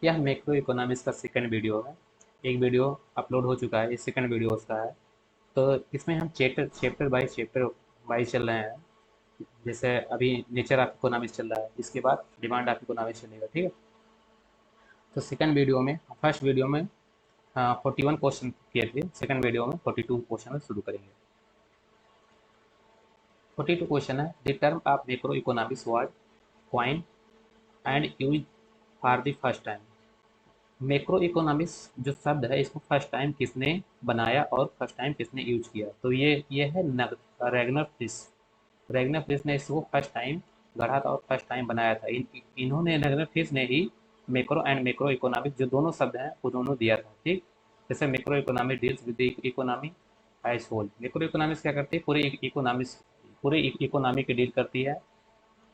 यह macro economics का second video है। एक वीडियो अपलोड हो चुका है, ये सेकंड वीडियो उसका है। तो इसमें हम चैप्टर वाइज चल रहे हैं। जैसे अभी नेचर ऑफ इकोनॉमिक्स चल रहा है, इसके बाद डिमांड ऑफ इकोनॉमिक्स चलेगा, ठीक है। तो सेकंड वीडियो में, फर्स्ट वीडियो में 41 क्वेश्चन किए थे, सेकंड वीडियो में 42 क्वेश्चन शुरू करेंगे। 42 क्वेश्चन है। The term of macro economics was coined and used for the first time. Macro economics जो शब्द है, इसको फर्स्ट टाइम किसने बनाया और फर्स्ट टाइम किसने यूज किया, तो ये है रैगनर फ्रिश। रैगनर फ्रिश ने इसको फर्स्ट टाइम गढ़ा था और फर्स्ट टाइम बनाया था। इन्होंने, रैगनर फ्रिश ने ही मैक्रो एंड मैक्रो इकोनॉमिक्स जो दोनों शब्द हैं वो दोनों दिया था, ठीक। जैसे macro economics deals with the economy as whole. Macro economics क्या करती है, पूरे इकोनॉमी की डील करती है।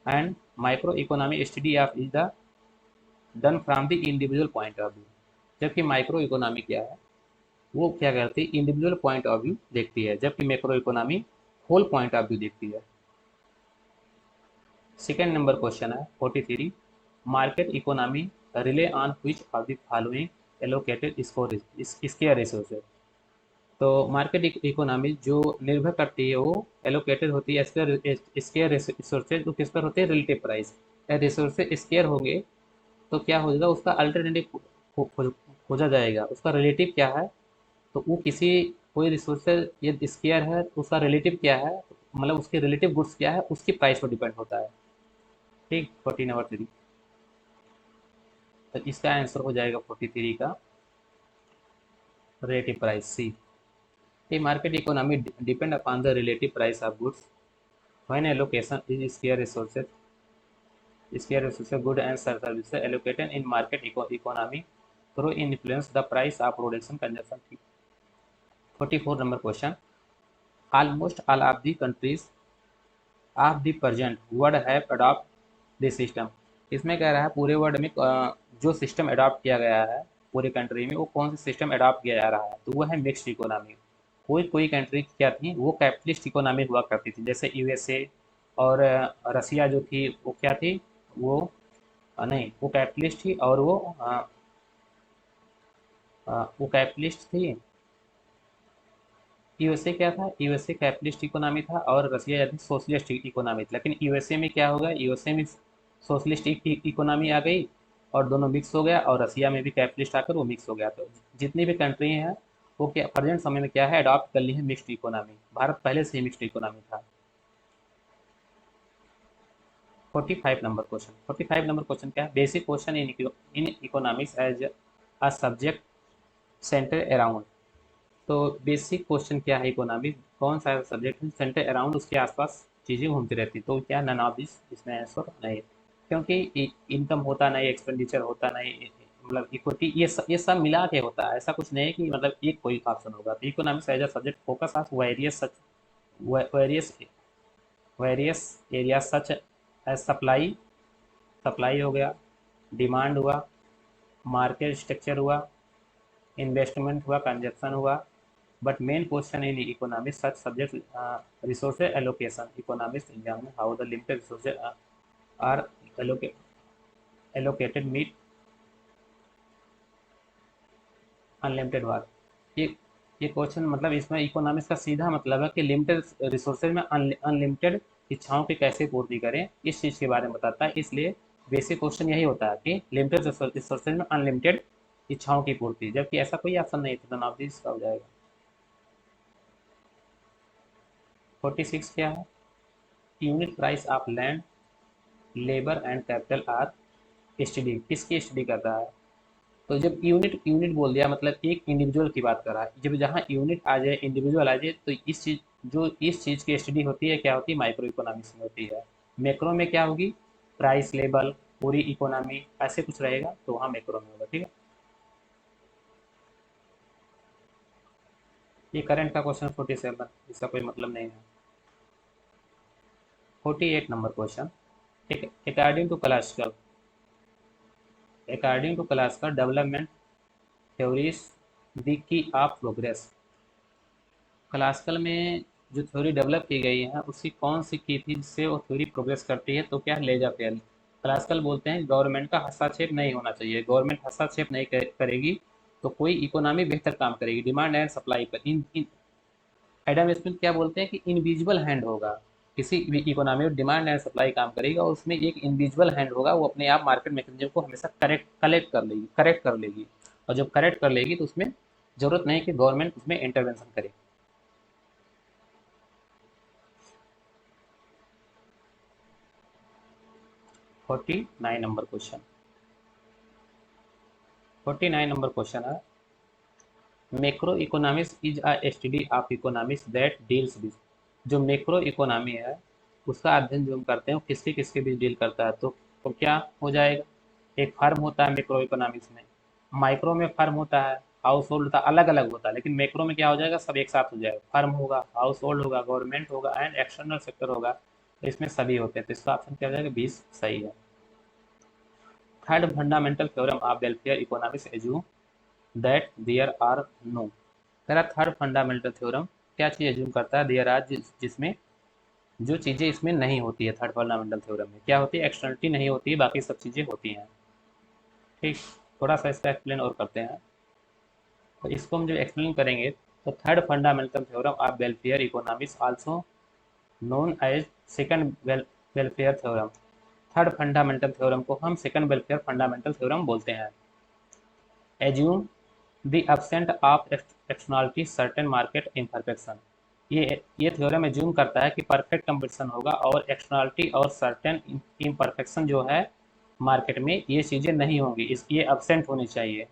And micro economy study of is the done from the individual point of view. जबकि माइक्रो इकोनॉमी क्या है, वो क्या करती है, इंडिविजुअल पॉइंट ऑफ व्यू देखती है, जबकि macro economy whole point of view देखती है। सेकेंड नंबर क्वेश्चन है 43। Market economy rely on which of the following allocated scarce resources. तो मार्केट इकोनॉमी जो निर्भर करती है, वो एलोकेटेड होती है स्केयर रिसोर्सेज, वो किस पर होते हैं, रिलेटिव प्राइस। रिसोर्सेज स्केयर होंगे तो क्या हो जाएगा, उसका अल्टरनेटिव खोजा जाएगा। उसका रिलेटिव क्या है, तो वो किसी, कोई रिसोर्सेज ये स्केयर है तो उसका रिलेटिव क्या है, मतलब उसके रिलेटिव गुड्स क्या है, उसकी प्राइस पर डिपेंड होता है, ठीक। 14 नंबर 3, तो इसका आंसर हो जाएगा 43 का relative price, C. The market economy depend upon the relative price of goods when allocation is scarce resources good and services allocated in market economy through influence the price of production consumption. 44 number question. Almost all of the countries of the present world have adopt this system. इसमें कह रहा है पूरे world में जो system adopt किया गया है पूरे कंट्री में, वो कौन सा सिस्टम अडॉप्ट किया जा रहा है, तो वो है मिक्स्ड इकोनॉमी। कोई कोई कंट्री क्या थी, वो कैपिटलिस्ट इकोनॉमी हुआ करती थी, जैसे यूएसए और रसिया जो थी वो क्या थी, वो नहीं, वो कैपिटलिस्ट थी और वो कैपिटलिस्ट थी। यूएसए क्या था, यूएसए कैपिटलिस्ट इकोनॉमी था और रसिया थी सोशलिस्ट इकोनॉमी। लेकिन यूएसए में क्या होगा, यूएसए में सोशलिस्ट इकोनॉमी आ गई और दोनों मिक्स हो गया, और रसिया में भी कैपिटलिस्ट आकर वो मिक्स हो गया। तो जितनी भी कंट्री हैं वो क्या प्रेजेंट समय में क्या है, अडॉप्ट कर ली है मिक्स्ड इकोनॉमी। भारत पहले से ही मिक्स्ड इकोनॉमी था। 45 नंबर क्वेश्चन क्या है, basic question in economics as a subject centre around. तो बेसिक क्वेश्चन क्या है, इकोनॉमिक कौन सा सब्जेक्ट सेंटर अराउंड उसके आसपास चीज़ें घूमती रहती, तो क्या नन ऑफ दिस, इसमें आंसर नहीं। क्योंकि इनकम होता नहीं, एक्सपेंडिचर होता नहीं, मतलब इक्विटी, ये सब मिला के होता है। ऐसा कुछ नहीं है कि मतलब एक कोई ऑप्शन होगा। तो economics as a subject focus of various various area such as supply, supply हो गया, डिमांड हुआ, मार्केट स्ट्रक्चर हुआ, इन्वेस्टमेंट हुआ, कंजप्शन हुआ। But main question in economics such subject resources allocation. Economics exam में how the limited resources are allocated meet unlimited war. ये ये question, मतलब इसमें इकोनॉमिक्स का सीधा मतलब है कि लिमिटेड रिसोर्सेज में अनलिमिटेड इच्छाओं की कैसे पूर्ति करें, इस चीज़ के बारे में बताता है। इसलिए बेसिक क्वेश्चन यही होता है कि लिमिटेड रिसोर्सेज में अनलिमिटेड इच्छाओं की पूर्ति, जबकि ऐसा कोई ऑप्शन नहीं था। तो ऑब्वियस का हो जाएगा। 46 क्या है, unit price of land, labour and capital R study, किसकी स्टडी कर रहा है। तो जब यूनिट यूनिट बोल दिया, मतलब एक इंडिविजुअल की बात कर रहा है। जब जहाँ यूनिट आ जाए, इंडिविजुअल आ जाए, तो इस चीज़ की स्टडी होती है, क्या होती है, माइक्रो इकोनॉमिक्स में होती है। मैक्रो में क्या होगी, प्राइस लेवल, पूरी इकोनॉमी, ऐसे कुछ रहेगा, तो वहाँ मैक्रो में होगा, ठीक है। ये करंट का क्वेश्चन 47, इसका कोई मतलब नहीं है। 48 number question, according to classical development theories the key of progress. Classical में जो थ्योरी डेवलप की गई है, उसकी कौन सी की थी जिससे वो थ्योरी प्रोग्रेस करती है, तो क्या, लेजर थ्योरी। क्लासिकल बोलते हैं गवर्नमेंट का हस्तक्षेप नहीं होना चाहिए, गवर्नमेंट हस्तक्षेप नहीं करेगी तो कोई इकोनॉमी बेहतर काम करेगी। डिमांड एंड सप्लाई पर इन एडम स्मिथ क्या बोलते हैं कि इनविजिबल हैंड होगा, किसी भी इकोनॉमी में डिमांड एंड सप्लाई काम करेगा और उसमें एक इनविजिबल हैंड होगा, वो अपने आप मार्केट मैकेनिज्म को हमेशा करेक्ट कर लेगी। और जब करेक्ट कर लेगी तो उसमें जरूरत नहीं कि गवर्नमेंट उसमें इंटरवेंशन करे। 49 नंबर क्वेश्चन। 49 नंबर क्वेश्चन है, macro economics is a study of economics that deals with. जो मैक्रो इकोनॉमी है उसका अध्ययन जो हम करते हैं वो किसके किसके बीच डील करता है, तो क्या हो जाएगा, एक फर्म होता है मैक्रो इकोनॉमिक्स में, माइक्रो में फर्म होता है, हाउस होल्ड होता है, अलग अलग होता है, लेकिन मैक्रो में क्या हो जाएगा, सब एक साथ हो जाएगा, फर्म होगा, हाउस होल्ड होगा, गवर्नमेंट होगा एंड एक्सटर्नल सेक्टर होगा, तो इसमें सभी होते हैं, तो इसका ऑप्शन क्या हो जाएगा, 20 सही है। Third fundamental theorem of welfare economics assume that there are no. कह रहा थर्ड फंडामेंटल थ्योरम क्या चीज़ एज्यूम करता है, देयर आर जिसमें जो चीज़ें इसमें नहीं होती है, थर्ड फंडामेंटल थ्योरम में क्या होती है, एक्सटर्नलिटी नहीं होती है, बाकी सब चीज़ें होती हैं। ठीक, थोड़ा सा इसका एक्सप्लेन और करते हैं। तो इसको हम जब एक्सप्लेन करेंगे तो third fundamental theorem of welfare economics also known as second welfare theorem. Third fundamental theorem को हम सेकंड वेलफेयर फंडामेंटल थ्योरम बोलते हैं। Assume the absent of externality certain market imperfection. ये थ्योरम एज्यूम करता है कि परफेक्ट कंपटीशन होगा और एक्सटर्नलिटी और सर्टेन इम्परफेक्शन जो है मार्केट में ये चीज़ें नहीं होंगी, इस ये एब्सेंट होनी चाहिए।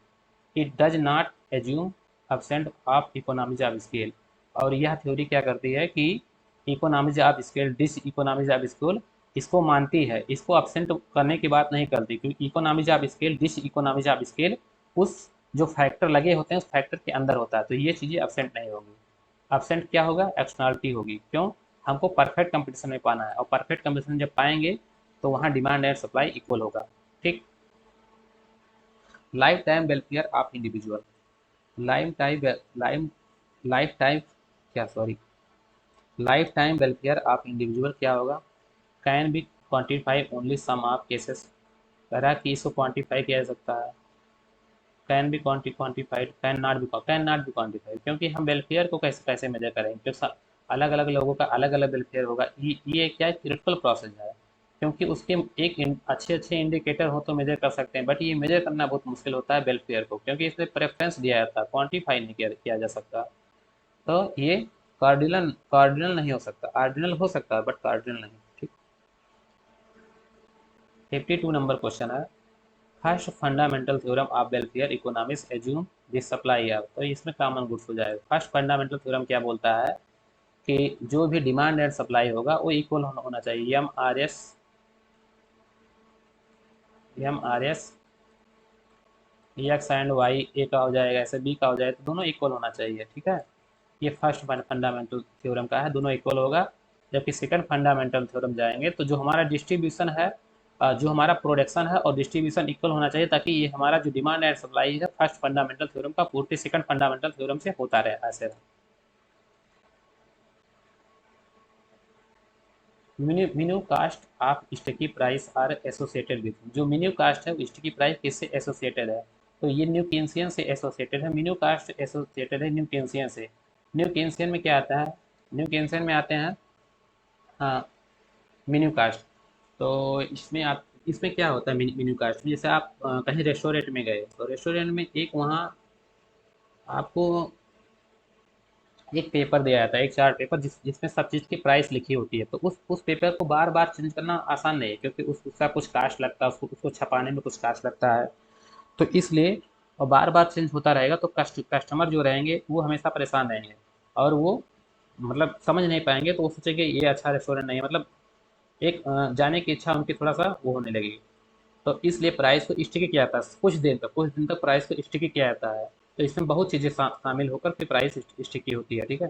It does not assume absent of economies of scale. और यह थ्योरी क्या करती है कि economies of scale, diseconomies of scale इसको मानती है, इसको एब्सेंट करने की बात नहीं करती, क्योंकि economies of scale, diseconomies of scale उस जो फैक्टर लगे होते हैं उस फैक्टर के अंदर होता है, तो ये चीज़ें एब्सेंट नहीं होगी। एब्सेंट क्या होगा, एक्सटर्नलिटी होगी। क्यों, हमको परफेक्ट कंपटीशन में पाना है और परफेक्ट कंपटीशन जब पाएंगे तो वहाँ डिमांड एंड सप्लाई इक्वल होगा। ठीक, life time welfare of individual. Life time life life time क्या sorry life time welfare of individual क्या होगा, can be quantify only some of cases. कह रहा है कि इसको क्वान्टिफाई किया जा सकता है, can be quantified, can not be quantified, क्योंकि हम वेलफेयर को कैसे कैसे मेजर करेंगे, क्योंकि अलग अलग लोगों का अलग अलग वेलफेयर होगा, ये क्या है, थ्योरेटिकल प्रोसेस है। क्योंकि उसके एक अच्छे अच्छे इंडिकेटर हो तो मेजर कर सकते हैं, बट ये मेजर करना बहुत मुश्किल होता है वेलफेयर को, क्योंकि इसमें प्रेफरेंस दिया जाता है, क्वान्टिफाई नहीं किया जा सकता। तो ये कार्डिनल कार्डिनल नहीं हो सकता, आर्डिनल हो सकता है बट कार्डिनल नहीं। ठीक, 52 नंबर क्वेश्चन है, first fundamental theorem of welfare economics assume this supply of. तो इसमें कॉमन गुड्स हो जाएगा। फर्स्ट फंडामेंटल थ्योरम क्या बोलता है कि जो भी डिमांड एंड सप्लाई होगा वो इक्वल होना चाहिए, M R S X and Y, A का हो जाएगा ऐसे बी का हो जाएगा, तो दोनों इक्वल होना चाहिए। ठीक है, ये फर्स्ट फंडामेंटल थ्योरम का है, दोनों इक्वल होगा। जबकि सेकंड फंडामेंटल थ्योरम जाएंगे तो जो हमारा डिस्ट्रीब्यूशन है, जो हमारा प्रोडक्शन है और डिस्ट्रीब्यूशन इक्वल होना चाहिए, ताकि ये हमारा जो डिमांड एंड सप्लाई है फर्स्ट फंडामेंटल थ्योरम का पूर्ति सेकंड फंडामेंटल थ्योरम से होता रहे ऐसे। Minimum cost of sticky price are associated with. जो मिनिमम कास्ट है वो स्टिकी प्राइस किससे एसोसिएटेड है, तो ये न्यू केन्सियन से एसोसिएटेड है, मिनिमम कास्ट एसोसिएटेड है न्यू केन्सियन से। न्यू केन्सियन में क्या आता है, न्यू केन्सियन में आते हैं, हाँ, मेन्यू कास्ट। तो इसमें आप, इसमें क्या होता है मेन्यू कास्ट में, जैसे आप कहीं रेस्टोरेंट में गए तो रेस्टोरेंट में एक वहाँ आपको एक पेपर दिया जाता है, एक चार्ट पेपर जिसमें सब चीज़ की प्राइस लिखी होती है, तो उस पेपर को बार बार चेंज करना आसान नहीं है, क्योंकि उसका कुछ कास्ट लगता है, उसको उसको छपाने में कुछ कास्ट लगता है, तो इसलिए और बार बार चेंज होता रहेगा तो कस्टमर जो रहेंगे वो हमेशा परेशान रहेंगे और वो मतलब समझ नहीं पाएंगे, तो वो सोचेंगे ये अच्छा रेस्टोरेंट नहीं है, मतलब एक जाने की इच्छा उनकी थोड़ा सा वो होने लगेगी। तो इसलिए प्राइस को स्टिकी किया जाता है, कुछ दिन तक प्राइस को स्टिकी किया जाता है। तो इसमें बहुत चीज़ें शामिल होकर फिर प्राइस स्टिकी होती है। ठीक है,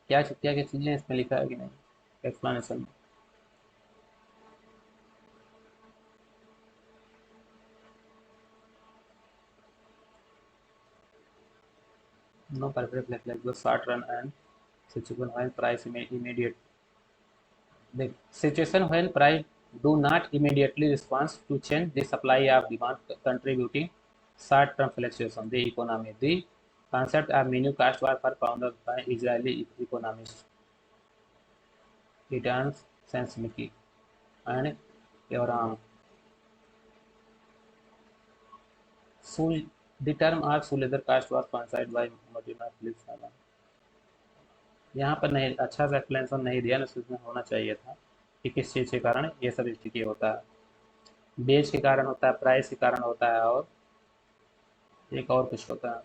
क्या क्या चीज़ें इसमें लिखा है कि नहीं एक्सप्लेनेशन में। No perfect like the short run and situation when price immediate. देख, situation when price do not immediately respond to change the supply of demand, contributing short-term fluctuation the economy. The concept of menu cost was first founded by Israeli economist Idan Sensimiki and Yoram. The term of Suleder cost was coined by Modena Phillips Allen. यहाँ पर नहीं अच्छा सा explanation नहीं दिया ना, उसमें होना चाहिए था कि किस चीज़ के कारण ये सब स्थिति होता है। बेच के कारण होता है, प्राइस के कारण होता है, और एक और कुछ होता है।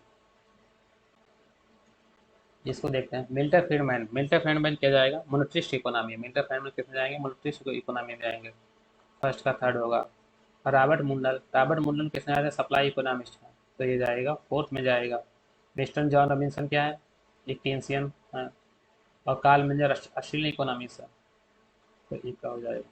इसको देखते हैं। Milton Friedman. मिल्टन फ्रीडमैन क्या जाएगा? मोनेटरिस्ट इकोनॉमी। मिल्टन फ्रीडमैन किसमें जाएंगे? मोनेटरिस्ट इकोनॉमी में जाएंगे। फर्स्ट का थर्ड होगा। रॉबर्ट मुंडल। रॉबर्ट मुंडल किसमें आएगा? सप्लाई इकोनॉमिस्ट है, तो ये जाएगा फोर्थ में जाएगा। मिस्टर जॉन रॉबिन्सन क्या है? एक केन्सियन है। और कार्ल मेंजर ऑस्ट्रेलियन इकोनॉमिस्ट है, तो एक का हो जाएगा।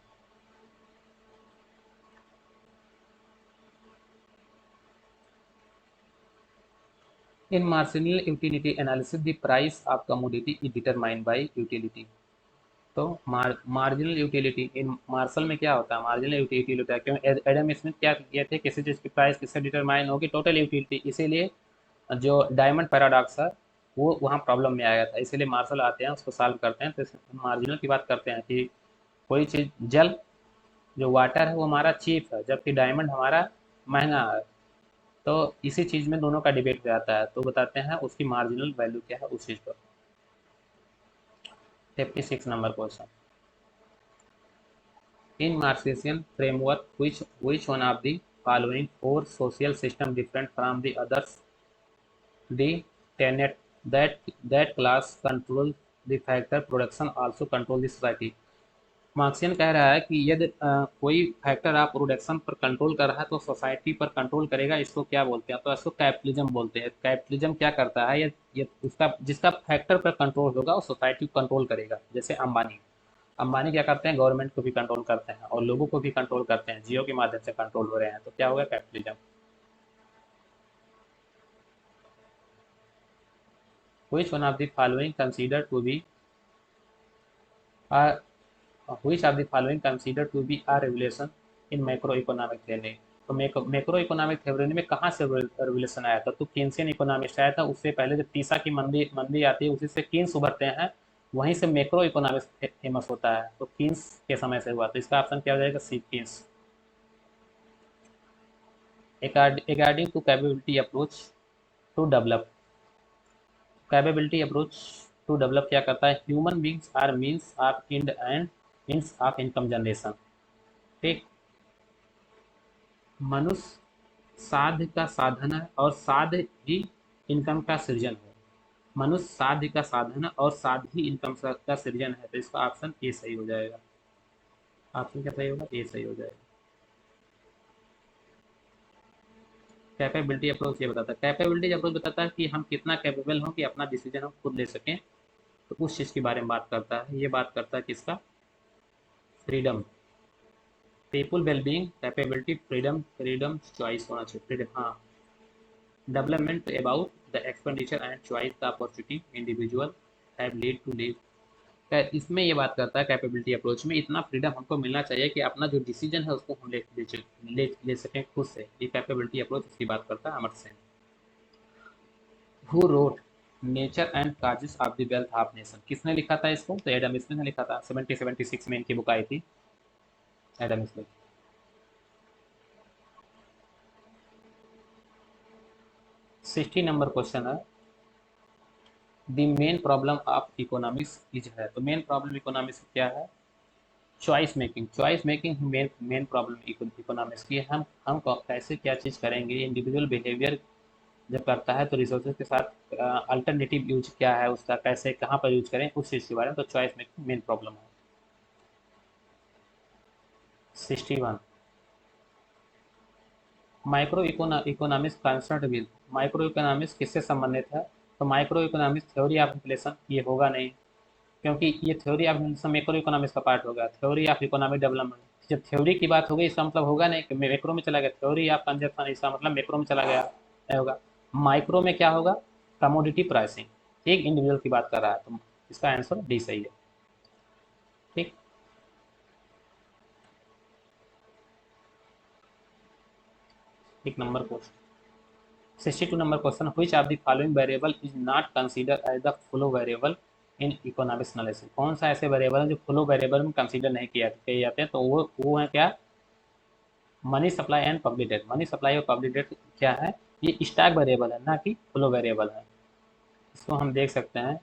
In marginal utility analysis, the price of commodity is determined by utility. तो मार्जिनल यूटिलिटी इन मार्शल में क्या होता है? मार्जिनल यूटिलिटी होता है। क्यों? एडम स्मिथ क्या किए थे? किसी चीज़ की प्राइस किससे डिटरमाइन होगी? Total utility. इसीलिए जो डायमंड पैराडॉक्स है वो वहाँ प्रॉब्लम में आया था, इसीलिए मार्शल आते हैं, उसको सॉल्व करते हैं। तो मार्जिनल की बात करते हैं कि कोई चीज़, जल जो वाटर है वो हमारा चीप है, जबकि डायमंड हमारा महंगा है। तो इसी चीज़ में दोनों का डिबेट हो जाता है, तो बताते हैं उसकी मार्जिनल वैल्यू क्या है उस चीज़ पर। 56 number question. In Marxian framework, which one of the following four social systems different from the others? The tenet that class control the factor production also control the society. Marxian कह रहा है कि यदि कोई फैक्टर आप production पर control कर रहा है तो सोसाइटी पर कंट्रोल करेगा। इसको क्या बोलते हैं? तो इसको कैपिटलिज्म बोलते हैं। कैपिटलिज्म क्या करता है? ये उसका जिसका फैक्टर पर कंट्रोल होगा वो सोसाइटी को कंट्रोल करेगा। जैसे अंबानी। अंबानी क्या करते हैं? गवर्नमेंट को भी कंट्रोल करते हैं और लोगों को भी कंट्रोल करते हैं। जियो के माध्यम से कंट्रोल हो रहे हैं, तो क्या होगा? Capitalism. Which one of the following considered to be a which of the following considered to be a revelation in macroeconomic theory? तो मैक्रो इकोनॉमिक थ्योरी में कहाँ से रेवल्यूशन आया था? तो केन्सियन इकोनॉमिस्ट आया था। उससे पहले जब तीसा की मंदी मंदी आती है, उसी से कीन्स उभरते हैं, वहीं से मैक्रो इकोनॉमिक्स फेमस होता है। तो कीन्स के समय से हुआ, तो इसका ऑप्शन क्या हो जाएगा? C, Keynes. According to capability approach to develop. Capability approach to develop क्या करता है? Human beings are means of end and means of income generation. ठीक। मनुष्य साध्य का साधन है और साध्य ही इनकम का सृजन है। मनुष्य साध्य का साधन है और साध्य ही इनकम का सृजन है, तो इसका ऑप्शन ए सही हो जाएगा। ऑप्शन क्या सही होगा? ए सही हो जाएगा। कैपेबिलिटी अप्रोच ये बताता है, कैपेबिलिटी अप्रोच बताता है कि हम कितना कैपेबल हों कि अपना डिसीजन हम खुद ले सकें, तो उस चीज़ के बारे में बात करता है। ये बात करता है किसका? Freedom. People wellbeing, capability, freedom. Freedom choice होना चाहिए। फ्रीडम, हाँ। Development about the expenditure and choice the opportunity individual have lead to live. इसमें ये बात करता है कैपेबिलिटी अप्रोच में, इतना फ्रीडम हमको मिलना चाहिए कि अपना जो डिसीजन है उसको हम ले सकें खुद से। ये कैपेबिलिटी अप्रोच इसकी बात करता है Amartya Sen. Who wrote nature and causes of the wealth of nation. किसने लिखा था इसको? तो एडम स्मिथ ने लिखा था। 1776 में इनकी बुक आई थी, एडम स्मिथ। 60 नंबर क्वेश्चन है। The main problem of economics is है। तो मेन प्रॉब्लम इकोनॉमिक्स क्या है? Choice making. Choice making main main problem economics की है। हम कैसे क्या चीज़ करेंगे। इंडिविजुअल बिहेवियर जब करता है तो रिसोर्सेज के साथ अल्टरनेटिव यूज क्या है उसका, कैसे कहाँ पर यूज करें, उस चीज़ के बारे में। तो चॉइस मेकिंग मेन प्रॉब्लम है। 61। Micro economics concern with. Micro economics किससे संबंधित है? तो micro economics theory of inflation ये होगा नहीं, क्योंकि ये theory of inflation macro economics का पार्ट होगा। थ्योरी ऑफ इकोनॉमिक डेवलपमेंट, जब थ्योरी की बात हो गई इसका मतलब होगा नहीं कि मैक्रो में चला गया। थ्योरी ऑफ कंजप्शन, इसका मतलब मैक्रो में चला गया, नहीं होगा। माइक्रो में क्या होगा? Commodity pricing. एक इंडिविजुअल की बात कर रहा है, तो इसका आंसर डी सही है। ठीक। एक number question. 62 number question, which of the following variable is not consider as the flow variable in economics analysis. कौन सा ऐसे वेरिएबल है जो फ्लो वेरिएबल में कंसीडर नहीं किए जाते हैं? तो वो है क्या? Money supply and public debt. Money supply और पब्लिक डेट क्या है? ये स्टॉक वेरिएबल है, ना कि फ्लो वेरिएबल है। इसको हम देख सकते हैं।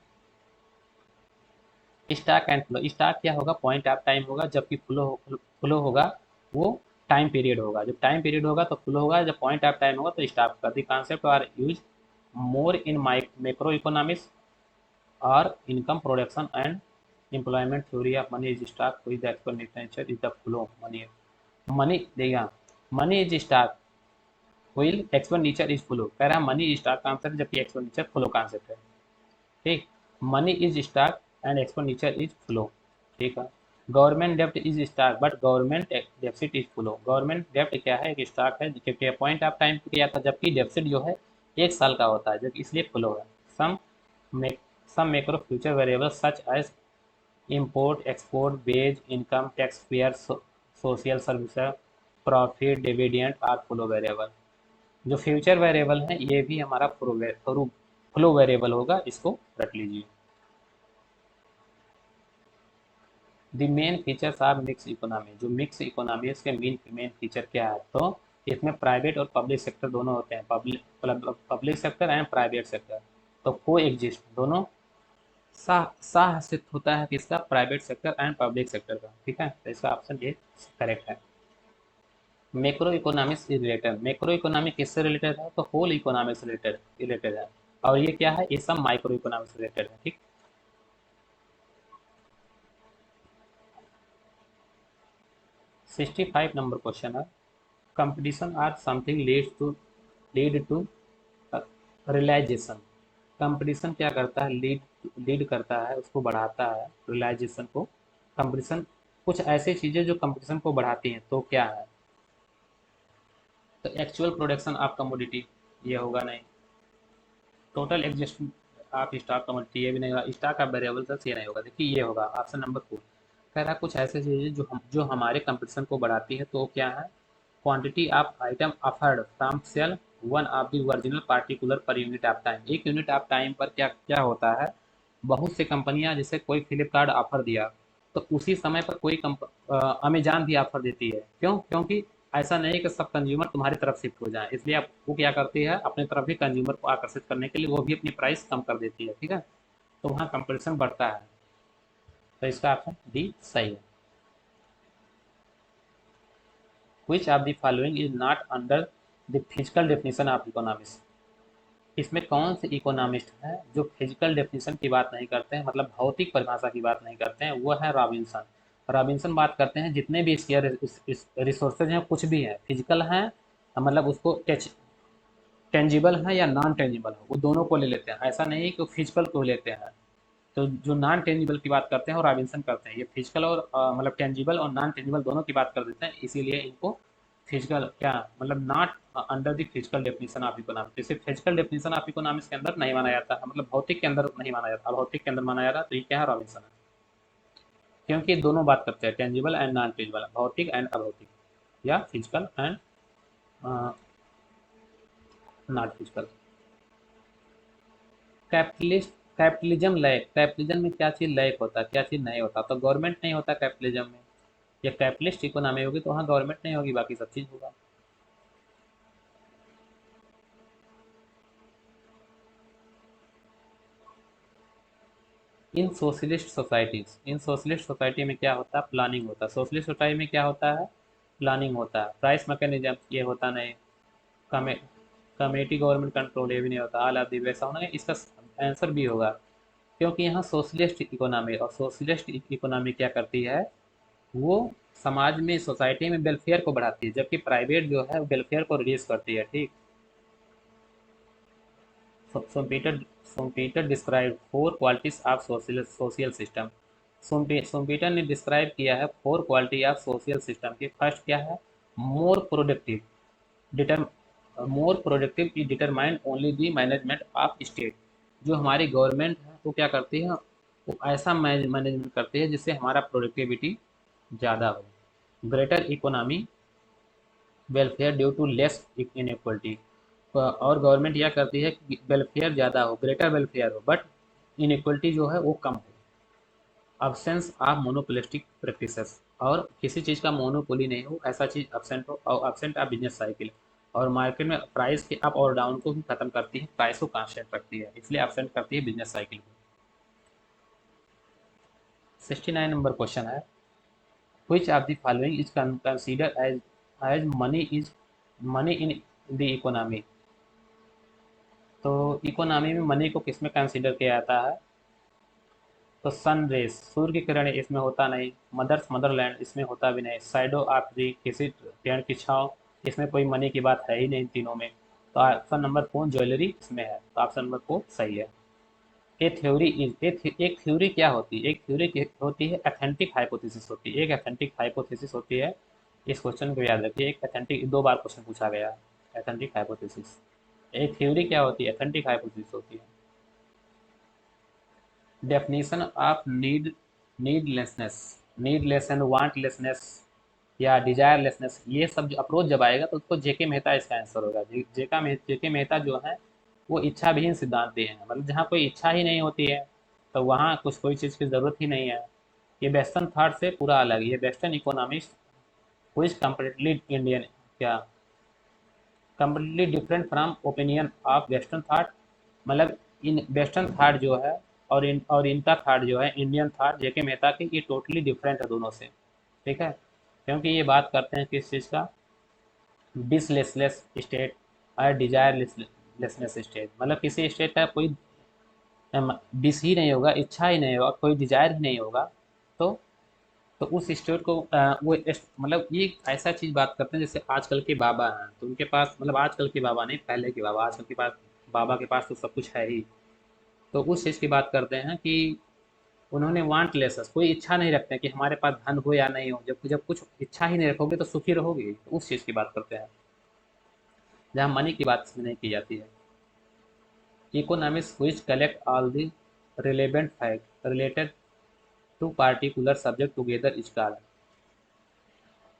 स्टॉक एंड फ्लो, स्टॉक क्या होगा? पॉइंट ऑफ टाइम होगा, जबकि फ्लो होगा वो टाइम पीरियड होगा। जब टाइम पीरियड होगा तो फ्लो होगा, जब पॉइंट ऑफ टाइम होगा तो स्टॉक होगा। The concept are use more in macro economics और income production and employment theory of money is stock with expenditure is the flow money. Money देगा, money is stock will expenditure is flow. कह रहा है money stock concept जबकि expenditure flow concept है। ठीक, money is stock and expenditure is flow. ठीक है। Government dept is stock but government deficit is flow. Government डेप्ट क्या है? एक स्टॉक है क्योंकि पॉइंट ऑफ टाइम पे किया था, जबकि डेफिसिट जो है 1 साल का होता है, जब इसलिए फ्लो है। Some some macro future variable such as import export wage income tax fare social service profit dividend are flow variable. जो फ्यूचर वेरिएबल है ये भी हमारा फ्लो वेरिएबल होगा, इसको रख लीजिए। The main features of mix economy. जो मिक्स इकोनॉमी है इसके मेन फीचर क्या है? तो इसमें प्राइवेट और पब्लिक सेक्टर दोनों होते हैं। Public sector and private sector तो को एग्जिस्ट, दोनों साह सिद्ध होता है किसका? Private sector and public sector का। ठीक है, तो इसका ऑप्शन ए करेक्ट है। मैक्रो इकोनॉमिक्स से रिलेटेड, मैक्रो इकोनॉमिक किससे रिलेटेड है? तो होल इकोनॉमिक्स रिलेटेड रिलेटेड है। और ये क्या है? ये सब माइक्रो इकोनॉमिक्स रिलेटेड है। ठीक, 65 नंबर क्वेश्चन है, competition are something lead to realisation. Competition क्या करता है? लीड करता है, उसको बढ़ाता है, रियलाइजेशन को। कंपटीशन कुछ ऐसी चीजें जो कंपटीशन को बढ़ाती हैं, तो क्या है? तो एक्चुअल प्रोडक्शन ऑफ कमोडिटी, ये होगा नहीं। Total exist of stock commodity, ये भी नहीं होगा। स्टॉक ऑफ वेरिएबल सेल्स, ये नहीं होगा। देखिए ये होगा ऑप्शन नंबर 4। कह रहा कुछ ऐसी चीजें जो हमारे कंपटीशन को बढ़ाती है, तो क्या है? Quantity of item offered from sale one of the original particular पर यूनिट ऑफ टाइम। एक यूनिट ऑफ टाइम पर क्या क्या होता है? बहुत सी कंपनियां, जैसे कोई फ्लिपकार्ट ऑफर दिया, तो उसी समय पर कोई अमेजान भी ऑफर देती है। क्यों? क्योंकि ऐसा नहीं है कि सब कंज्यूमर तुम्हारी तरफ शिफ्ट हो जाए, इसलिए आप वो क्या करती है? अपनी तरफ भी कंज्यूमर को आकर्षित करने के लिए वो भी अपनी प्राइस कम कर देती है। ठीक है, तो वहाँ कंपटीशन बढ़ता है। तो इसका ऑप्शन डी सही है। विच of the following is not under the physical definition of economics. इसमें कौन से इकोनॉमिस्ट हैं जो फिजिकल डेफिनेशन की बात नहीं करते हैं, मतलब भौतिक परिभाषा की बात नहीं करते हैं? वो है रॉबिन्सन। रॉबिन्सन बात करते हैं जितने भी स्केयर रिसोर्सेज हैं, कुछ भी हैं, फिजिकल हैं, मतलब उसको टेंजिबल है या नॉन टेंजिबल है, वो दोनों को ले लेते हैं। ऐसा नहीं है कि वो फिजिकल को लेते हैं। तो जो नॉन टेंजिबल की बात करते हैं वो रॉबिन्सन करते हैं। ये फिजिकल और मतलब टेंजिबल और नॉन टेंजिबल दोनों की बात कर देते हैं, इसीलिए इनको फिजिकल क्या मतलब not under the physical definition of economics. जैसे फिजिकल डेफिनेशन ऑफ इकोनॉमिक्स के अंदर नहीं माना जाता है, मतलब भौतिक के अंदर नहीं माना जाता, भौतिक के अंदर माना जाता है, तो ये क्या है? रॉबिन्सन है। क्योंकि दोनों बात करते हैं, टेंजिबल एंड नॉन टेंजिबल, भौतिक एंड अभौतिक, या physical and not physical. Capitalist capitalism lack, capitalism में क्या चीज लैक होता है, क्या चीज नहीं होता? तो गवर्नमेंट नहीं होता कैपिटलिज्म में। ये कैपिटलिस्ट इकोनॉमी होगी तो वहाँ गवर्नमेंट नहीं होगी, बाकी सब चीज होगा। इन सोशलिस्ट सोसाइटी में क्या होता है? प्लानिंग होता है। सोशलिस्ट सोसाइटी में क्या होता है? प्लानिंग होता है। प्राइस मैकेनिज्म, ये होता नहीं। कमे कमेटी गवर्नमेंट कंट्रोल, ये भी नहीं होता। ऑल ऑफ दी वैसा होना, इसका आंसर भी होगा। क्योंकि यहाँ सोशलिस्ट इकोनॉमी, और सोशलिस्ट इकोनॉमी क्या करती है? वो समाज में, सोसाइटी में वेलफेयर को बढ़ाती है, जबकि प्राइवेट जो है वेलफेयर को रिड्यूस करती है। ठीक, Schumpeter describe 4 qualities of social system. Schumpeter ने डिस्क्राइब किया है 4 क्वालिटी ऑफ सोशल सिस्टम की। फर्स्ट क्या है? More productive, deter more productive is determined only the management of state. जो हमारी गवर्नमेंट है वो क्या करती है? वो ऐसा मैनेजमेंट करती है जिससे हमारा प्रोडक्टिविटी ज़्यादा हो। Greater economy welfare due to less inequality, और गवर्नमेंट यह करती है कि वेलफेयर ज़्यादा हो, ग्रेटर वेलफेयर हो, बट इनइक्वलिटी जो है वो कम हो। अब्सेंस ऑफ मोनोपोलिस्टिक प्रैक्टिसेस, और किसी चीज़ का मोनोपोली नहीं हो, ऐसा चीज़ अब्सेंट हो, और अब्सेंट ऑफ बिजनेस साइकिल, और मार्केट में प्राइस के अप और डाउन को भी खत्म करती है, प्राइस को कांस्टेंट रखती है, इसलिए अब्सेंट करती है बिजनेस साइकिल को। 69 नंबर क्वेश्चन है, which of the following is considered as money in the economy। तो इकोनॉमी में मनी को किसमें कंसीडर किया जाता है? तो सन रेस, सूर्य की किरण इसमें होता नहीं, मदरलैंड इसमें होता भी नहीं, साइडो ऑफ दी किसी पेड़ की छाँव, इसमें कोई मनी की बात है ही नहीं इन तीनों में। तो ऑप्शन नंबर 4 ज्वेलरी इसमें है, तो ऑप्शन नंबर 4 सही है। ए थ्योरी इज एक थ्योरी क्या होती है? एक थ्योरी होती है एथेंटिक हाइपोथेसिस होती है, एक एथेंटिक हाइपोथेसिस होती है। इस क्वेश्चन को याद रखिए, एक एथेंटिक, 2 बार क्वेश्चन पूछा गया है, एथेंटिक हाइपोथेसिस। एक थ्योरी क्या होती है? एथेंटिक हाइपोथेसिस होती है। डेफिनेशन ऑफ नीडलेसनेस, नीडलेस एंड वांटलेसनेस या डिजायरलेसनेस, ये सब जो अप्रोच जब आएगा तो उसको जेके मेहता इसका आंसर होगा। जेके मेहता जो है वो इच्छा विहीन सिद्धांत दिए हैं, मतलब जहाँ कोई इच्छा ही नहीं होती है तो वहाँ कुछ कोई चीज़ की ज़रूरत ही नहीं है। ये वेस्टर्न थॉट से पूरा अलग है, ये western economics who is completely Indian, क्या completely different from opinion of western thought, मतलब इन वेस्टर्न थाट जो है और इनका थाट जो है इंडियन थाट जेके मेहता की, ये टोटली डिफरेंट है दोनों से। ठीक है, क्योंकि ये बात करते हैं किस चीज़ का? डिसलेसलेस स्टेट और डिजायरलेसनेस स्टेट, मतलब किसी स्टेट का कोई डिस ही नहीं होगा, इच्छा ही नहीं होगा, कोई डिजायर ही नहीं होगा, तो तो उस स्टेट को मतलब ये ऐसा चीज़ बात करते हैं जैसे आजकल के बाबा हैं, तो उनके पास, मतलब आजकल के बाबा नहीं, पहले के बाबा, आजकल के पास बाबा के पास तो सब कुछ है ही। तो उस चीज़ की बात करते हैं कि उन्होंने वांट लेसस, कोई इच्छा नहीं रखते कि हमारे पास धन हो या नहीं हो, जब जब कुछ इच्छा ही नहीं रखोगे तो सुखी रहोगे, तो उस चीज़ की बात करते हैं, जहाँ मनी की बात इसमें नहीं की जाती है। Economics which collect all the relevant fact related to particular subject together is called.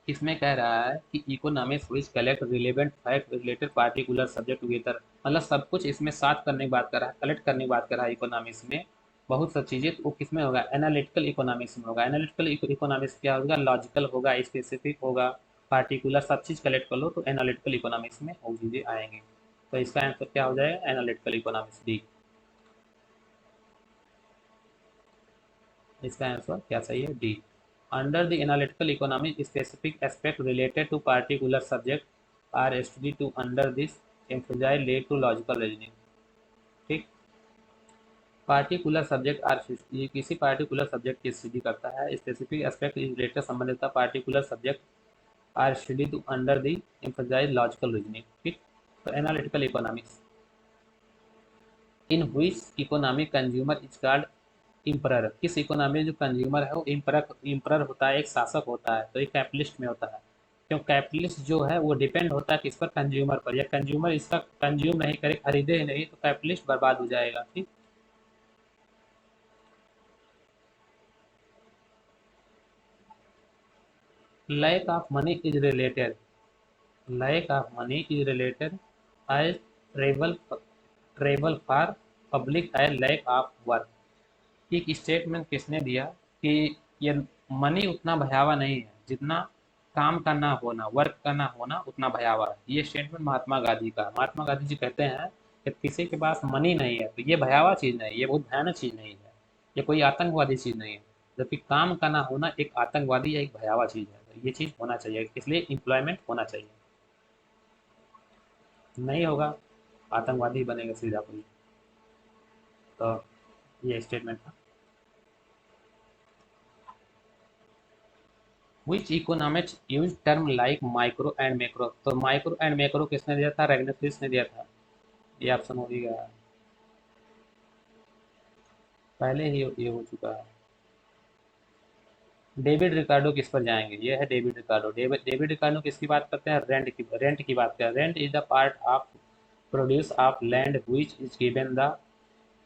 इसमें कह रहा है कि economics which collect relevant fact related particular subject together, मतलब सब कुछ इसमें साथ करने की बात कर रहा है, कलेक्ट करने की बात कर रहा है इकोनॉमिक्स में, बहुत सा चीज़ें, तो वो किस में होगा? एनालिटिकल इकोनॉमिक्स में होगा। एनालिटिकल इकोनॉमिक्स क्या होगा? लॉजिकल होगा, स्पेसिफिक होगा, पार्टिकुलर, सब चीज़ कलेक्ट कर लो तो एनालिटिकल इकोनॉमिक्स में वो चीज़ें आएंगी। तो इसका आंसर क्या हो जाएगा? Analytical economics, D. इसका आंसर क्या सही है? D. Under the analytical economic specific aspect related to particular subject are study to under this emphasize led to logical reasoning. ठीक, पार्टिकुलर सब्जेक्ट आर, ये किसी पार्टिकुलर सब्जेक्ट की स्टडी करता है, स्पेसिफिक एस्पेक्ट इज रिलेटेड संबंधित particular subject are study to under the emphasize logical reasoning. ठीक, तो analytical economics in which economic consumer is called इम्परर, किस इकोनॉमी में जो कंज्यूमर है वो इम्परर होता है, एक शासक होता है, तो एक कैपिटलिस्ट में होता है। क्यों? कैपिटलिस्ट जो है वो डिपेंड होता है किस पर? कंज्यूमर पर, या कंज्यूमर इसका कंज्यूम नहीं करे, खरीदे ही नहीं, तो कैपिटलिस्ट बर्बाद हो जाएगा। ठीक, lack of money is related, lack of money is related as travel travel for public as lack of work. एक स्टेटमेंट किसने दिया कि ये मनी उतना भयावह नहीं है जितना काम का ना होना, वर्क का ना होना उतना भयावह है। ये स्टेटमेंट महात्मा गांधी का। महात्मा गांधी जी कहते हैं कि किसी के पास मनी नहीं है तो ये भयावह चीज़ नहीं, ये बहुत भयानक चीज़ नहीं है, ये कोई आतंकवादी चीज़ नहीं है, जबकि काम का ना होना एक आतंकवादी या एक भयावह चीज़ है। तो ये चीज़ होना चाहिए, इसलिए एम्प्लॉयमेंट होना चाहिए। नहीं होगा, आतंकवादी बनेगा सीधा कोई। तो ये स्टेटमेंट था। Which economics use term like micro and macro, तो माइक्रो एंड मैक्रो किसने दिया था? रैग्नार्किस ने दिया था। ये ऑप्शन हो ही गया, पहले ही ये हो चुका है। डेविड रिकार्डो किस पर जाएंगे? ये है डेविड रिकार्डो। डेविड रिकार्डो किसकी बात करते हैं? रेंट की बात करते हैं। Rent is the part of produce of land which is given the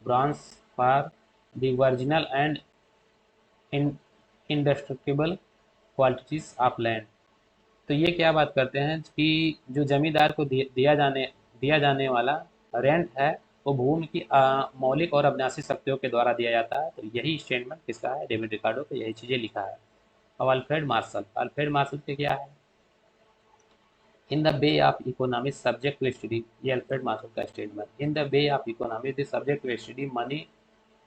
branch for the original and इंडेस्ट्रक्टिबल qualities of land. तो ये क्या बात करते हैं कि जो जमींदार को दिया जाने वाला रेंट है वो भूमि की मौलिक और अविनाशी शक्तियों के द्वारा दिया जाता है। तो यही स्टेटमेंट किसका है? डेविड रिकार्डो पे यही चीजें लिखा है। अब अल्फ्रेड मार्शल के क्या है? In the bay of economics subject to study, ये अल्फ्रेड मार्शल का statement. In the bay of economics the subject to study money,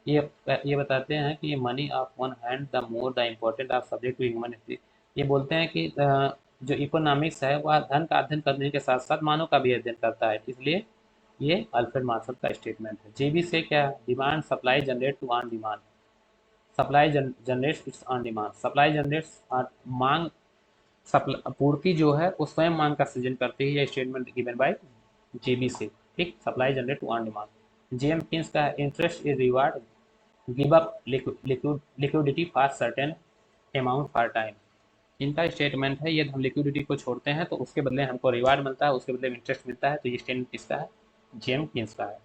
ये ये बताते हैं कि money of one hand the more the important of subject to human history. ये बोलते हैं कि जो इकोनॉमिक्स है वह धन का अध्ययन करने के साथ साथ मानव का भी अध्ययन करता है, इसलिए ये अल्फ्रेड मार्शल का स्टेटमेंट है। जेबी से क्या? Demand supply generate to on demand, supply generates its on demand, supply generates मांग, पूर्ति जो है वो स्वयं मांग का सृजन करती है। ये स्टेटमेंट गिवन बाय जेबी से। ठीक, supply generate to on demand. JM Keynes का interest is reward give up liquidity for certain amount for time. इनका स्टेटमेंट है, यदि हम लिक्विडिटी को छोड़ते हैं तो उसके बदले हमको रिवार्ड मिलता है, उसके बदले इंटरेस्ट मिलता है। तो ये स्टेटमेंट किसका है? जेम किन्स का है।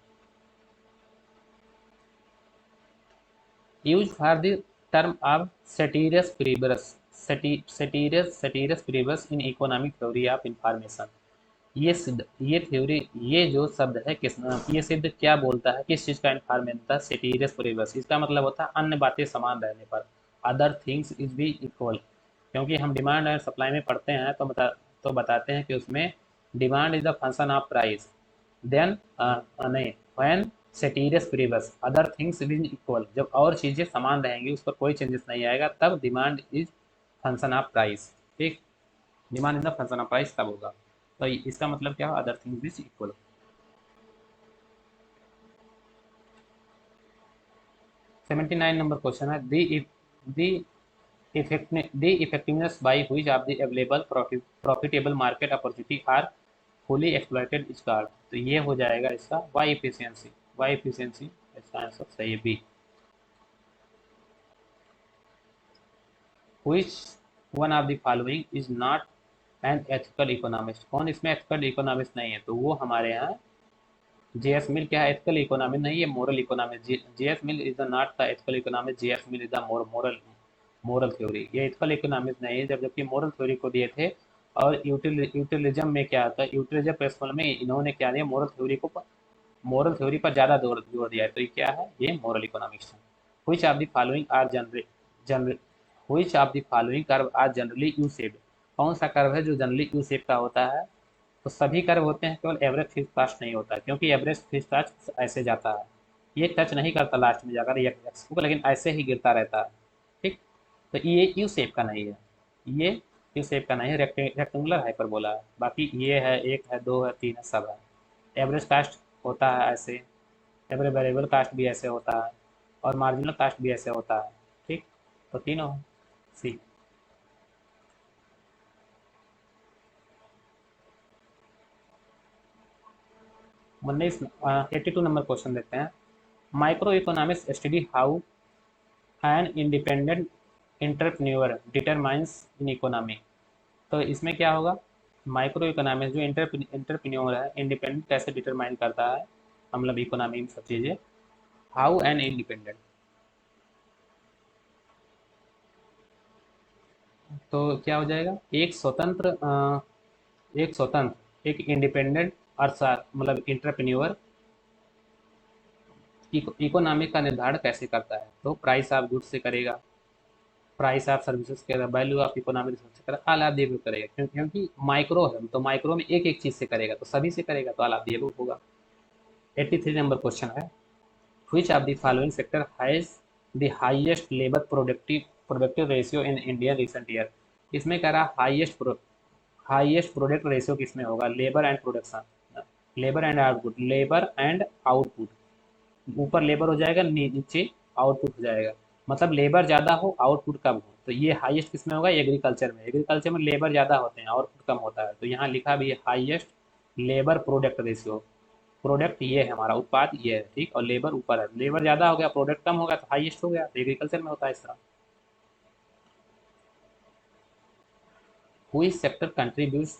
Use for the term of ceteris paribus, ceteris paribus in economic theory of information. ये थ्योरी, ये जो शब्द है किस, ये शब्द क्या बोलता है, किस चीज का इन्फॉर्मेशन था? Ceteris paribus. इसका मतलब होता है अन्य बातें समान रहने पर, other things is be equal. क्योंकि हम डिमांड और सप्लाई में पढ़ते हैं तो बताते हैं कि उसमें demand is the function of price, then नहीं, when ceteris paribus other things is equal, जब और चीजें समान रहेंगी उस पर कोई चेंजेस नहीं आएगा, तब demand is function of price. ठीक, demand is the function of price तब होगा। तो इसका मतलब क्या है? Other things is equal. 79 number question है, the effectiveness by which of the available profitable market opportunity are fully exploited is called। तो ये हो जाएगा इसका वाई इफिशियंसी। वाई इफिशियंसी इसका आंसर सही है B. which one of the following is not an ethical economist। कौन इसमें एथिकल इकोनॉमिस्ट नहीं है? तो वो हमारे यहाँ जेएस मिल क्या है? एथिकल इकोनॉमिस्ट नहीं, ये moral economist. JS mill is the not the ethical economist, JS mill is the moral theory. ये एथिकल इकोनॉमिक्स नहीं है, जबकि मोरल थ्योरी को दिए थे। और यूटिलिज्म में क्या आता है? यूटिलिज्म प्रिंसिपल में इन्होंने क्या दिया? मोरल थ्योरी पर ज़्यादा जोर दिया है। तो ये क्या है? ये मोरल इकोनॉमिक्स है। Which of the following are general which of the following curve are generally U shaped. कौन सा कर्व है जो जनरली यू शेप का होता है? तो सभी कर्व होते हैं, केवल एवरेज फिक्स कास्ट नहीं होता, क्योंकि एवरेज फिक्स कास्ट ऐसे जाता है, ये टच नहीं करता लास्ट में जाकर ये एक्स को, लेकिन ऐसे ही गिरता रहता है। ठीक, तो ये यू शेप का नहीं है, ये यू शेप का नहीं है, रेक्टेंगुलर हाइपरबोला है। बाकी ये है, एक है, दो है, तीन है, सब है। एवरेज कास्ट होता है ऐसे, एवरेज वेरिएबल कास्ट भी ऐसे होता है, और मार्जिनल कास्ट भी ऐसे होता है। ठीक, तो तीनों सी। 82 नंबर क्वेश्चन देखते हैं। Micro economics study how an independent entrepreneur determines in economy. तो इसमें क्या होगा? माइक्रो इकोनॉमिक्स जो इंटरप्रेन्योर है, इंडिपेंडेंट कैसे डिटरमाइन करता है, मतलब इकोनॉमी में सब चीज़ें। हाउ एन इंडिपेंडेंट, तो क्या हो जाएगा? एक इंडिपेंडेंट अर्थशास्त्र मतलब इंटरप्रेन्योर इकोनॉमी का निर्धारण कैसे करता है? तो प्राइस ऑफ गुड्स से करेगा, प्राइस ऑफ सर्विसेज करेगा, वैल्यू ऑफ इकोनॉमिक रिसोर्स से करेगा, ऑल ऑफ द अबव करेगा। क्योंकि माइक्रो है तो माइक्रो में एक एक चीज से करेगा, तो सभी से करेगा, तो ऑल ऑफ द अबव होगा। 83 नंबर क्वेश्चन है, which of the following sector has the highest labour productive ratio in India recent year. इसमें कह रहा हाईएस्ट प्रोडक्ट रेशियो किसमें होगा? Labour and production, labour and output, labour and output. ऊपर labour हो जाएगा, नीचे आउटपुट हो जाएगा। मतलब लेबर ज़्यादा हो, आउटपुट कम हो। तो ये हाईएस्ट किस में होगा? एग्रीकल्चर में। एग्रीकल्चर में लेबर ज़्यादा होते हैं, आउटपुट कम होता है। तो यहाँ लिखा भी है highest labour product ratio. Product ये है हमारा, उत्पाद ये है, ठीक, और लेबर ऊपर है। लेबर ज़्यादा हो गया, प्रोडक्ट कम हो गया, तो हाईएस्ट हो गया। तो एग्रीकल्चर में होता है इस तरह। हुई sector contributes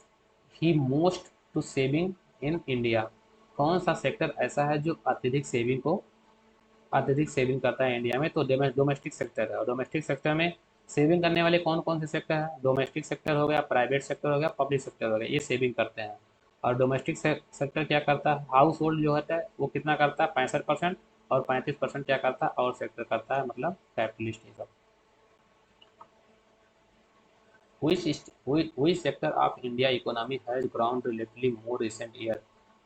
the most to saving in India. कौन सा सेक्टर ऐसा है जो अत्यधिक सेविंग करता है इंडिया में? तो डोमेस्टिक सेक्टर है। और डोमेस्टिक सेक्टर में सेविंग करने वाले कौन कौन से सेक्टर है? डोमेस्टिक सेक्टर हो गया, प्राइवेट सेक्टर हो गया, पब्लिक सेक्टर हो गया, ये सेविंग करते हैं। और डोमेस्टिक सेक्टर क्या करता है? हाउस होल्ड जो होता है वो कितना करता है? 65%। और 35% क्या करता है? और सेक्टर करता है, मतलब कैपिटलिस्ट ये सब। Which sector of India economy has grown relatively more recent year?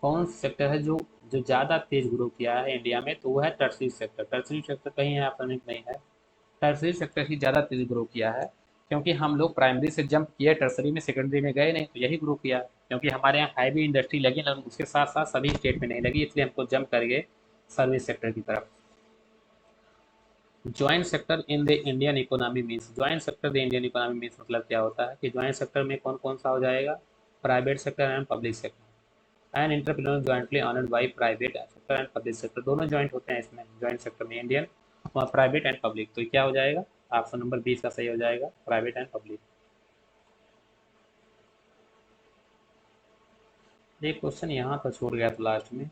कौन सेक्टर है जो ज़्यादा तेज ग्रो किया है इंडिया में? तो वो है टर्सरी सेक्टर। टर्सरी सेक्टर कहीं है आपका? नहीं है। टर्सरी सेक्टर ही ज़्यादा तेज ग्रो किया है, क्योंकि हम लोग प्राइमरी से जंप किए, टर्सरी में सेकेंडरी में गए नहीं, तो यही ग्रो किया। क्योंकि हमारे यहाँ हैवी इंडस्ट्री लगी ना, उसके साथ साथ सभी स्टेट में नहीं लगी, इसलिए हमको जंप कर गए सर्विस सेक्टर की तरफ। Joint sector in the Indian economy means, joint sector the Indian economy means मतलब क्या होता है कि ज्वाइंट सेक्टर में कौन कौन सा हो जाएगा? Private sector and public sector. And entrepreneur jointly honoured by private sector and public sector, दोनों ज्वाइंट होते हैं इसमें, ज्वाइंट सेक्टर में इंडियन और प्राइवेट एंड पब्लिक। तो क्या हो जाएगा? ऑप्शन नंबर 20 का सही हो जाएगा, प्राइवेट एंड पब्लिक। एक क्वेश्चन यहाँ पर छूट गया था लास्ट में।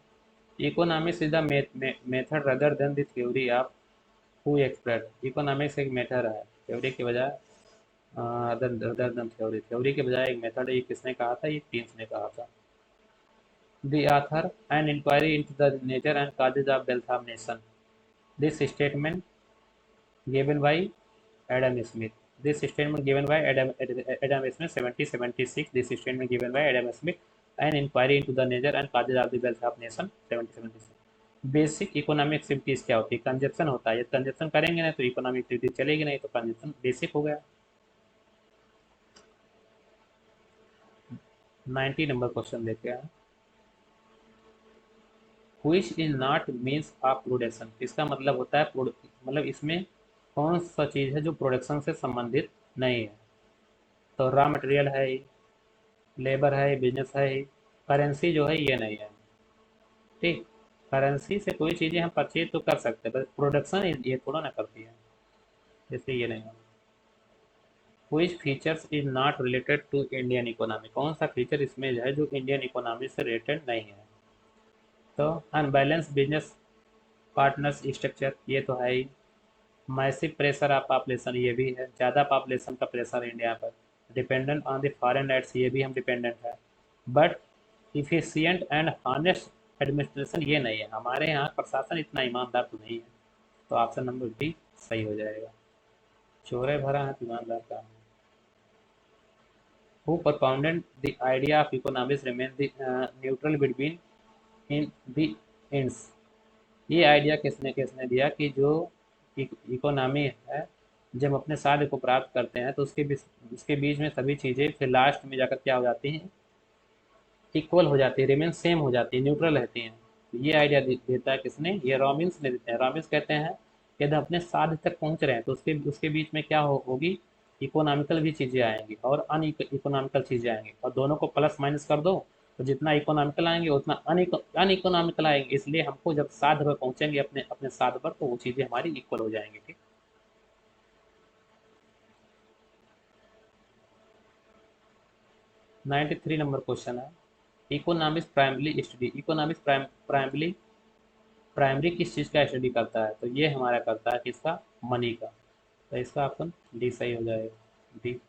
Economics is the method rather than the theory of who express. Economics एक मेथड है, थ्योरी के बजाय, अदर देन थ्योरी, थ्योरी के बजाय एक मेथड है। ये किसने कहा था? ये कीन्स ने कहा था। The author an inquiry into the nature and causes of wealth of nation, this statement given by Adam Smith. This statement given by Adam Smith 1776. This statement given by Adam Smith, an inquiry into the nature and causes of the wealth of nation 1776. Basic economic activities क्या होती है? Consumption होता है। यदि consumption करेंगे ना तो economic activities चलेगी नहीं, तो कंजप्शन बेसिक हो गया। 90 नंबर क्वेश्चन देखते हैं। Which is not means of production, इसका मतलब होता है मतलब इसमें कौन सा चीज़ है जो प्रोडक्शन से संबंधित नहीं है? तो रॉ मटेरियल है, लेबर है, बिजनेस है, करेंसी जो है ये नहीं है। ठीक, करेंसी से कोई चीज़ें हम परचेज तो कर सकते हैं, बस प्रोडक्शन ये थोड़ा ना करती है, इसलिए ये नहीं है। Which features is not related to Indian economy, कौन सा फीचर इसमें जो है जो इंडियन इकोनॉमी से रिलेटेड नहीं है? तो अनबैलेंस बिजनेस पार्टनर्स स्ट्रक्चर, ये तो है ही। मैसिव प्रेशर ऑफ पॉपुलेशन, ये भी है, ज़्यादा पॉपुलेशन का प्रेशर इंडिया पर। Dependent on the foreign aids, ये भी हम डिपेंडेंट है। But efficient and honest administration, ये नहीं है। हमारे यहाँ प्रशासन इतना ईमानदार तो नहीं है, तो ऑप्शन नंबर बी सही हो जाएगा। चोरे भरा है तो ईमानदार का है। Who propounded the idea of economics remain the neutral between in the ends, ये आइडिया किसने किसने दिया कि जो इकोनॉमी है, जब अपने साध्य को प्राप्त करते हैं तो उसके बीच में सभी चीज़ें फिर लास्ट में जाकर क्या हो जाती हैं? इक्वल हो जाती है, रिमेन सेम हो जाती है, न्यूट्रल रहती हैं। तो ये आइडिया देता है किसने? ये रॉबिन्स ने देते हैं। रॉबिन्स कहते हैं यदि अपने साध्य तक पहुंच रहे हैं तो उसके उसके बीच में क्या होगी? इकोनॉमिकल भी चीज़ें आएंगी और अन इकोनॉमिकल चीज़ें आएंगी, और दोनों को प्लस माइनस कर दो तो जितना इकोनॉमिकल आएंगे उतना अन इकोनॉमिकल आएंगे। इसलिए हमको जब साध्य पर पहुंचेंगे अपने अपने साध्य पर, तो वो चीज़ें हमारी इक्वल हो जाएंगी। ठीक, 93 नंबर क्वेश्चन है। Economics primary study, economics primary primary किस चीज़ का स्टडी करता है? तो ये हमारा करता है किसका? मनी का। तो इसका ऑप्शन डी सही हो जाएगा, D.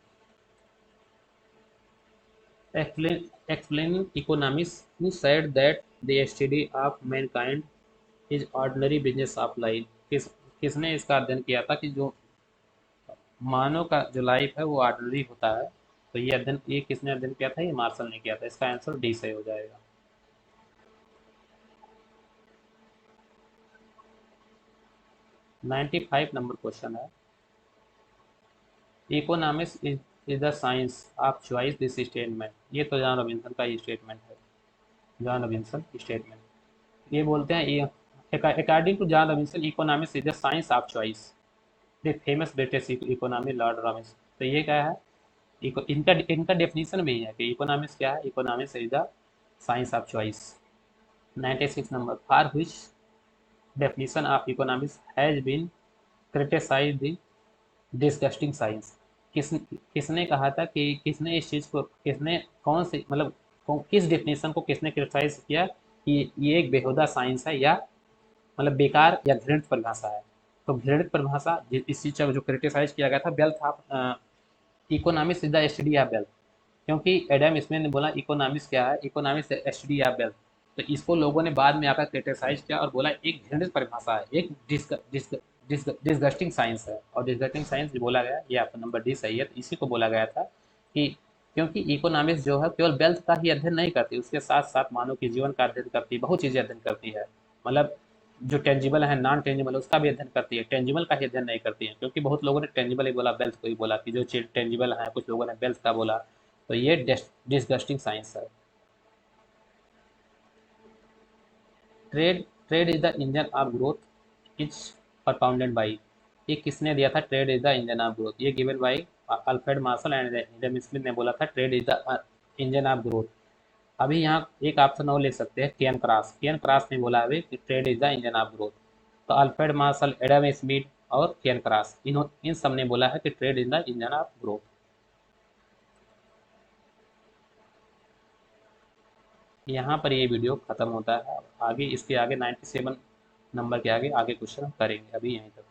Explaining economics, who said that the study of Mankind is ordinary business of life, किसने इसका अध्ययन किया था कि जो मानव का जो लाइफ है वो ऑर्डिनरी होता है? तो ये किसने अध्ययन किया था? ये मार्शल ने किया था। इसका आंसर डी सही हो जाएगा। 95 नंबर क्वेश्चन है। Economics is the science of choice, this statement, ये तो जॉन रॉबिन्सन का ही स्टेटमेंट है। जॉन रॉबिन्सन स्टेटमेंट ये बोलते हैं, ये according to John Robinson economics is the science of choice, the famous British economy Lord Robinson. तो ये क्या है? इनका इनका डेफिनेशन में ही है कि इकोनॉमिक्स क्या है? Economics is the science of choice. 96 number, for which definition of economics has been criticized the disgusting science, किसने कहा था कि किसने इस चीज़ को, किसने कौन सी मतलब किस डेफिनेशन को किसने क्रिटिसाइज किया कि ये एक बेहुदा साइंस है या मतलब बेकार या घृणित परिभाषा है? तो घृणित परिभाषा इस चीज का जो क्रिटिसाइज किया गया था, wealth of economics is the study of wealth, क्योंकि एडम स्मिथ ने बोला इकोनॉमिक्स क्या है, इकोनॉमिक्स स्टडी ऑफ वेल्थ। तो इसको लोगों ने बाद में आकर क्रिटिसाइज किया और बोला एक घृणित परिभाषा है, एक डिस्गस्टिंग साइंस है। और डिस्गस्टिंग साइंस जो बोला गया, ये आपका नंबर डी सही है। तो इसी को बोला गया था कि क्योंकि इकोनॉमिक्स जो है केवल वेल्थ का ही अध्ययन नहीं करती, उसके साथ साथ मानव के जीवन का अध्ययन करती है, बहुत चीजें अध्ययन करती है। मतलब जो टेंजिबल है, नॉन टेंजिबल, उसका भी अध्ययन करती है, टेंजिबल का ही अध्ययन नहीं करती है। क्योंकि बहुत लोगों ने टेंजिबल ही बोला, वेल्थ को ही बोला कि जो चीज टेंजिबल है, कुछ लोगों ने वेल्थ का बोला। तो ये डिस्गस्टिंग साइंस है। Trade trade is the engine of growth is propounded by, ये किसने दिया था, trade is the engine of growth, ये given by Alfred Marshall and Adam Smith ने बोला था trade is the engine of growth. अभी यहाँ एक ऑप्शन और लिख सकते हैं, केन क्रॉस ने बोला है कि trade is the engine of growth. तो अल्फ्रेड मार्शल, एडम स्मिथ और केन क्रॉस, इन सब ने बोला है कि trade is the engine of growth. यहाँ पर ये वीडियो खत्म होता है। आगे इसके आगे 97 नंबर के आगे आगे क्वेश्चन हम करेंगे। अभी यहीं तक।